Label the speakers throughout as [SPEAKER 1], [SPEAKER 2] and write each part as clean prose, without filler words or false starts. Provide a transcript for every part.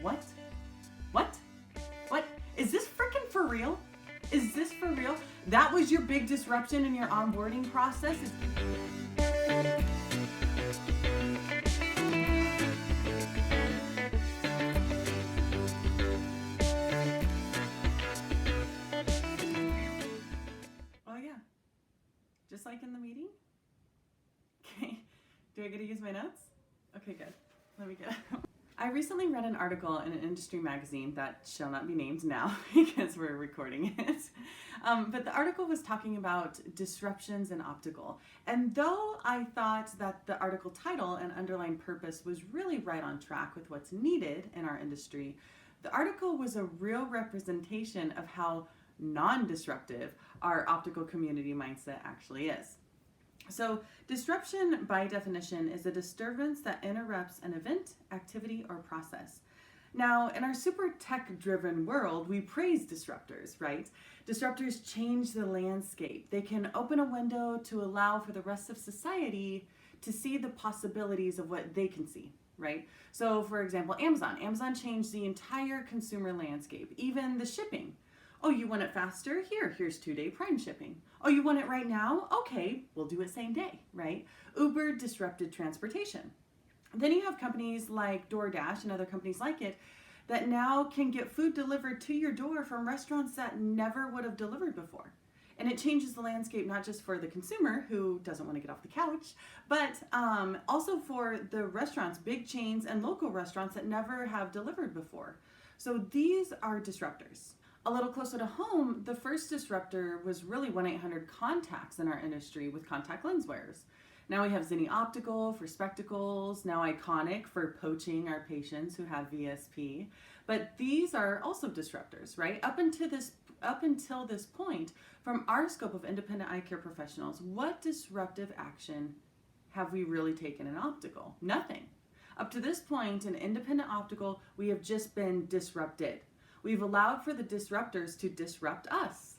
[SPEAKER 1] What? What? What? Is this freaking for real? Is this for real? That was your big disruption in your onboarding process? Oh yeah. Just like in the meeting? Okay. Do I get to use my notes? Okay, good. Let me get I recently read an article in an industry magazine that shall not be named now because we're recording it. But the article was talking about disruptions in optical. And though I thought that the article title and underlying purpose was really right on track with what's needed in our industry, the article was a real representation of how non-disruptive our optical community mindset actually is. So disruption, by definition, is a disturbance that interrupts an event, activity, or process. Now, in our super tech-driven world, we praise disruptors, right? Disruptors change the landscape. They can open a window to allow for the rest of society to see the possibilities of what they can see, right? So, for example, Amazon. Amazon changed the entire consumer landscape, even the shipping. Oh, you want it faster? Here's 2-day Prime shipping. Oh, you want it right now? Okay, we'll do it same day, right? Uber disrupted transportation. Then you have companies like DoorDash and other companies like it that now can get food delivered to your door from restaurants that never would have delivered before. And it changes the landscape not just for the consumer who doesn't want to get off the couch, but also for the restaurants, big chains and local restaurants that never have delivered before. So these are disruptors. A little closer to home, the first disruptor was really 1-800-CONTACTS in our industry with contact lens wearers. Now we have Zinni Optical for spectacles, now Iconic for poaching our patients who have VSP. But these are also disruptors, right? Up until this point, from our scope of independent eye care professionals, what disruptive action have we really taken in optical? Nothing. Up to this point in independent optical, we have just been disrupted. We've allowed for the disruptors to disrupt us.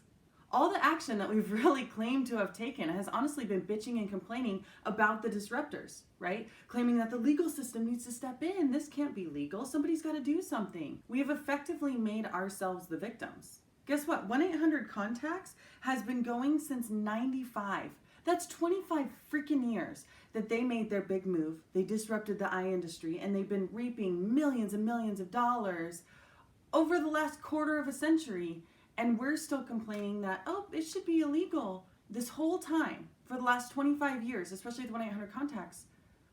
[SPEAKER 1] All the action that we've really claimed to have taken has honestly been bitching and complaining about the disruptors, right? Claiming that the legal system needs to step in. This can't be legal. Somebody's got to do something. We have effectively made ourselves the victims. Guess what? 1-800-CONTACTS has been going since '95. That's 25 freaking years that they made their big move. They disrupted the eye industry and they've been reaping millions and millions of dollars over the last quarter of a century, and we're still complaining that, oh, it should be illegal. This whole time, for the last 25 years, especially with 1-800-CONTACTS,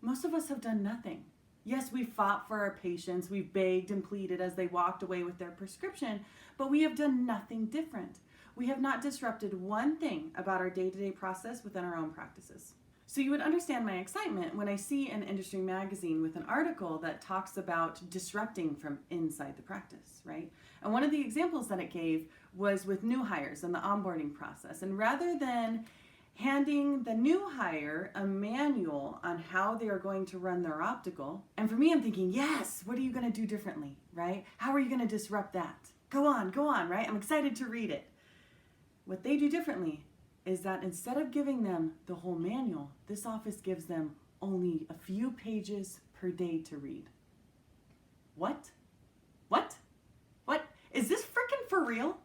[SPEAKER 1] most of us have done nothing. Yes, we fought for our patients, we begged and pleaded as they walked away with their prescription, but we have done nothing different. We have not disrupted one thing about our day-to-day process within our own practices. So you would understand my excitement when I see an industry magazine with an article that talks about disrupting from inside the practice, right? And one of the examples that it gave was with new hires and the onboarding process. And rather than handing the new hire a manual on how they are going to run their optical, and for me, I'm thinking, yes, what are you going to do differently, right? How are you going to disrupt that? Go on, right? I'm excited to read it. What they do differently is that instead of giving them the whole manual, this office gives them only a few pages per day to read. What? What? What? Is this freaking for real?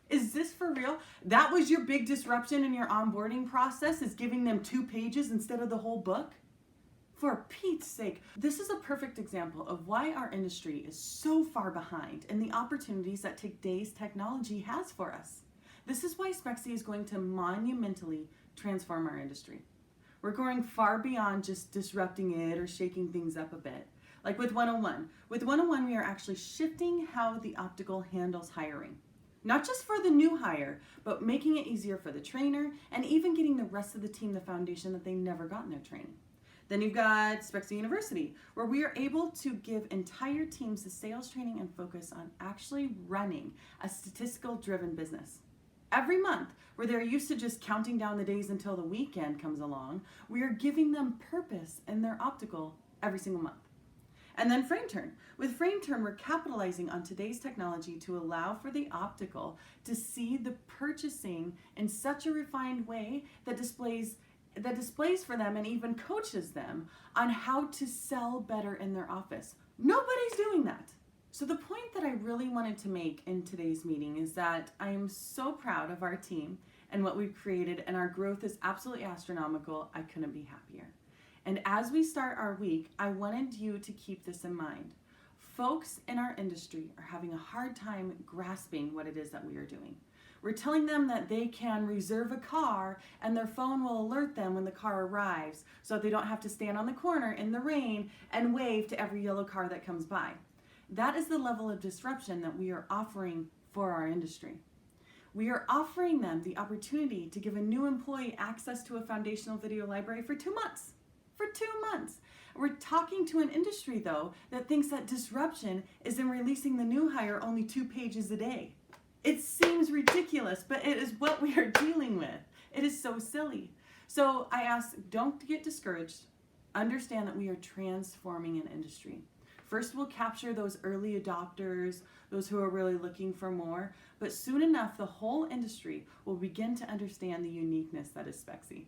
[SPEAKER 1] Is this for real? That was your big disruption in your onboarding process, is giving them 2 pages instead of the whole book? For Pete's sake, this is a perfect example of why our industry is so far behind in the opportunities that today's technology has for us. This is why Spexy is going to monumentally transform our industry. We're going far beyond just disrupting it or shaking things up a bit. Like with 101. With 101, we are actually shifting how the optical handles hiring. Not just for the new hire, but making it easier for the trainer and even getting the rest of the team the foundation that they never got in their training. Then you've got Spexy University, where we are able to give entire teams the sales training and focus on actually running a statistical-driven business. Every month, where they're used to just counting down the days until the weekend comes along, we are giving them purpose in their optical every single month. And then Frame Turn. With Frame Turn, we're capitalizing on today's technology to allow for the optical to see the purchasing in such a refined way that displays for them and even coaches them on how to sell better in their office. Nobody's doing that. So the point really wanted to make in today's meeting is that I am so proud of our team and what we've created, and our growth is absolutely astronomical. I couldn't be happier. And as we start our week, I wanted you to keep this in mind. Folks in our industry are having a hard time grasping what it is that we are doing. We're telling them that they can reserve a car and their phone will alert them when the car arrives so that they don't have to stand on the corner in the rain and wave to every yellow car that comes by. That is the level of disruption that we are offering for our industry. We are offering them the opportunity to give a new employee access to a foundational video library for 2 months. For 2 months. We're talking to an industry, though, that thinks that disruption is in releasing the new hire only 2 pages a day. It seems ridiculous, but it is what we are dealing with. It is so silly. So I ask, don't get discouraged. Understand that we are transforming an industry. First, we'll capture those early adopters, those who are really looking for more, but soon enough, the whole industry will begin to understand the uniqueness that is Spexy.